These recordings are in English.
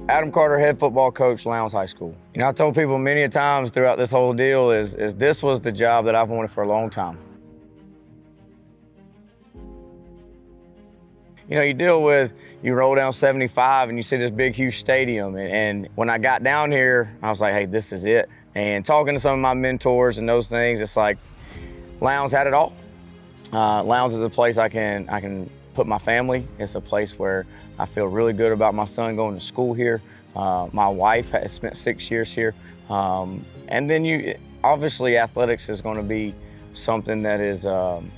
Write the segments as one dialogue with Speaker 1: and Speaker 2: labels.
Speaker 1: Adam Carter, head football coach, Lowndes High School. You know, I told people many a times throughout this whole deal is this was the job that I've wanted for a long time. You know, you roll down 75 and you see this big, huge stadium. And when I got down here, I was like, hey, this is it. And talking to some of my mentors and those things, it's like, Lowndes had it all. Lowndes is a place I can put my family. It's a place where I feel really good about my son going to school here. My wife has spent 6 years here. And then obviously athletics is going to be something that is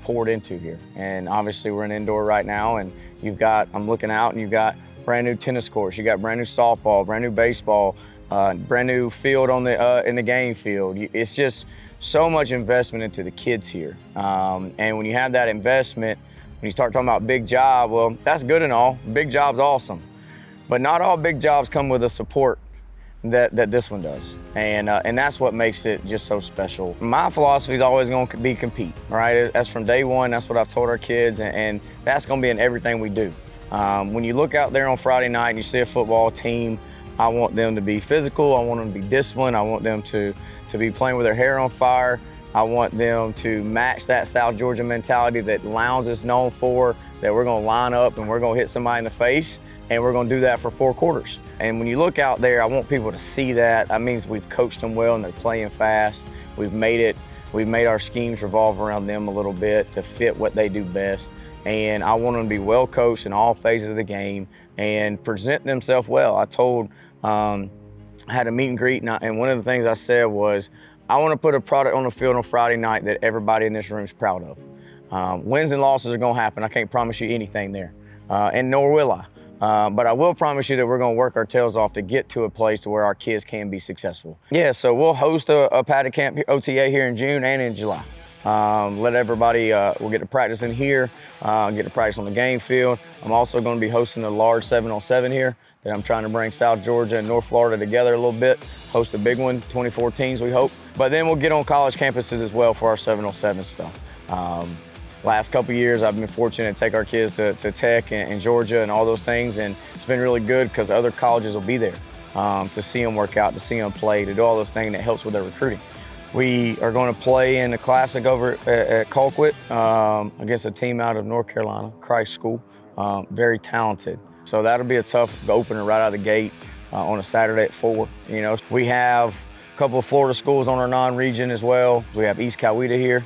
Speaker 1: poured into here. And obviously we're in indoor right now, and I'm looking out and you've got brand new tennis courts, you got brand new softball, brand new baseball, brand new field in the game field. It's just so much investment into the kids here. And when you have that investment, when you start talking about big job, well, that's good and all. Big job's awesome. But not all big jobs come with the support that this one does. And that's what makes it just so special. My philosophy is always going to be compete, right? That's from day one. That's what I've told our kids, and that's going to be in everything we do. When you look out there on Friday night and you see a football team, I want them to be physical. I want them to be disciplined. I want them to be playing with their hair on fire. I want them to match that South Georgia mentality that Lowndes is known for, that we're going to line up and we're going to hit somebody in the face, and we're going to do that for 4 quarters. And when you look out there, I want people to see that. That means we've coached them well and they're playing fast. We've made our schemes revolve around them a little bit to fit what they do best. And I want them to be well coached in all phases of the game and present themselves well. I had a meet and greet, and one of the things I said was, I want to put a product on the field on Friday night that everybody in this room is proud of. Wins and losses are going to happen. I can't promise you anything there, and nor will I. But I will promise you that we're going to work our tails off to get to a place to where our kids can be successful. Yeah, so we'll host a paddock camp OTA here in June and in July. Let everybody, we'll get to practice in here, get to practice on the game field. I'm also going to be hosting a large 7-on-7 here that I'm trying to bring South Georgia and North Florida together a little bit, host a big one, 24 teams we hope. But then we'll get on college campuses as well for our 7-on-7 stuff. Last couple of years, I've been fortunate to take our kids to Tech and Georgia and all those things, and it's been really good because other colleges will be there to see them work out, to see them play, to do all those things that helps with their recruiting. We are going to play in the Classic over at Colquitt against a team out of North Carolina, Christ School, very talented. So that'll be a tough opener right out of the gate on a Saturday at 4. You know, we have a couple of Florida schools on our non-region as well. We have East Coweta here.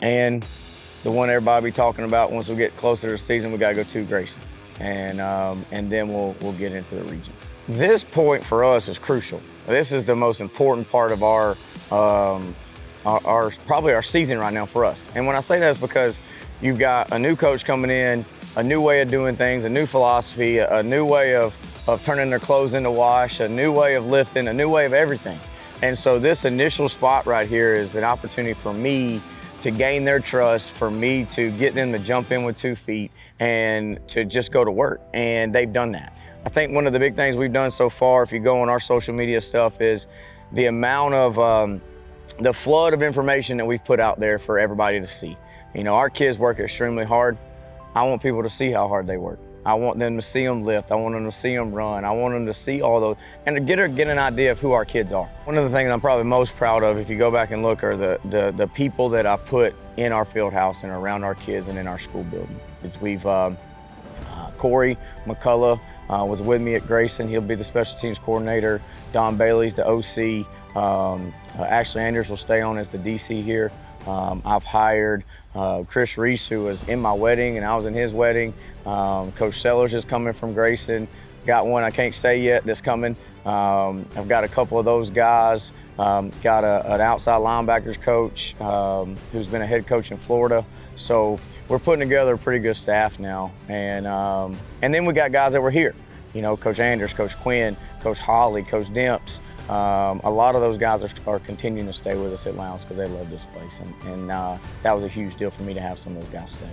Speaker 1: And the one everybody be talking about once we get closer to the season, we gotta go to Grayson. And then we'll get into the region. This point for us is crucial. This is the most important part of probably our season right now for us. And when I say that, it's because you've got a new coach coming in, a new way of doing things, a new philosophy, a new way of turning their clothes into wash, a new way of lifting, a new way of everything. And so this initial spot right here is an opportunity for me to gain their trust, for me to get them to jump in with 2 feet and to just go to work. And they've done that. I think one of the big things we've done so far, if you go on our social media stuff, is the amount of, the flood of information that we've put out there for everybody to see. You know, our kids work extremely hard. I want people to see how hard they work. I want them to see them lift. I want them to see them run. I want them to see all those and to get an idea of who our kids are. One of the things I'm probably most proud of, if you go back and look, are the people that I put in our field house and around our kids and in our school building. Corey McCullough was with me at Grayson. He'll be the special teams coordinator. Don Bailey's the OC. Ashley Anders will stay on as the DC here. I've hired Chris Reese, who was in my wedding and I was in his wedding. Coach Sellers is coming from Grayson. Got one I can't say yet that's coming. I've got a couple of those guys. Got an outside linebackers coach who's been a head coach in Florida. So we're putting together a pretty good staff now. And then we got guys that were here. You know, Coach Anders, Coach Quinn, Coach Holly, Coach Demps. A lot of those guys are continuing to stay with us at Lowndes because they love this place, and that was a huge deal for me to have some of those guys stay.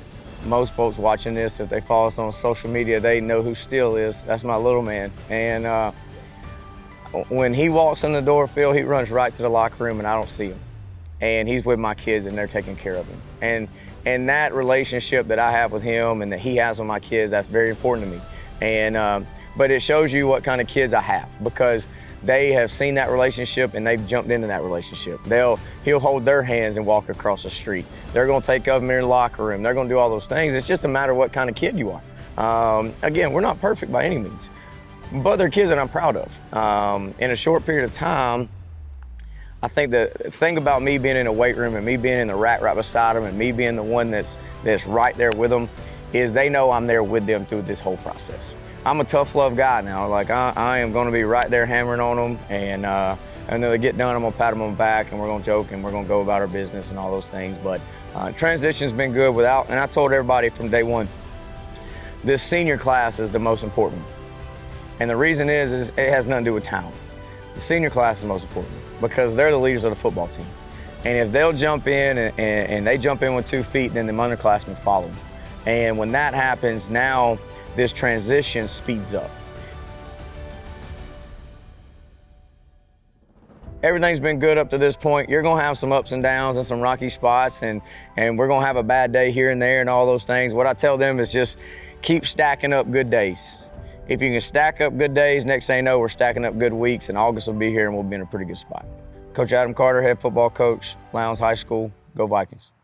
Speaker 1: Most folks watching this, if they follow us on social media, they know who Steele is. That's my little man. And when he walks in the door, Phil, he runs right to the locker room and I don't see him. And he's with my kids and they're taking care of him. And that relationship that I have with him and that he has with my kids, that's very important to me. And but it shows you what kind of kids I have, because they have seen that relationship and they've jumped into that relationship. He'll hold their hands and walk across the street. They're gonna take up in their locker room. They're gonna do all those things. It's just a matter of what kind of kid you are. Again, we're not perfect by any means, but they're kids that I'm proud of. In a short period of time, I think the thing about me being in a weight room and me being in the rack right beside them and me being the one that's right there with them is they know I'm there with them through this whole process. I'm a tough love guy now. Like I am going to be right there hammering on them, and then they get done, I'm going to pat them on the back and we're going to joke and we're going to go about our business and all those things. But transition's been good and I told everybody from day one, this senior class is the most important. And the reason is it has nothing to do with talent. The senior class is the most important because they're the leaders of the football team. And if they'll jump in and they jump in with 2 feet, then the underclassmen follow them. And when that happens, now this transition speeds up. Everything's been good up to this point. You're gonna have some ups and downs and some rocky spots, and we're gonna have a bad day here and there and all those things. What I tell them is just keep stacking up good days. If you can stack up good days, next thing you know, we're stacking up good weeks, and August will be here and we'll be in a pretty good spot. Coach Adam Carter, head football coach, Lowndes High School. Go Vikings.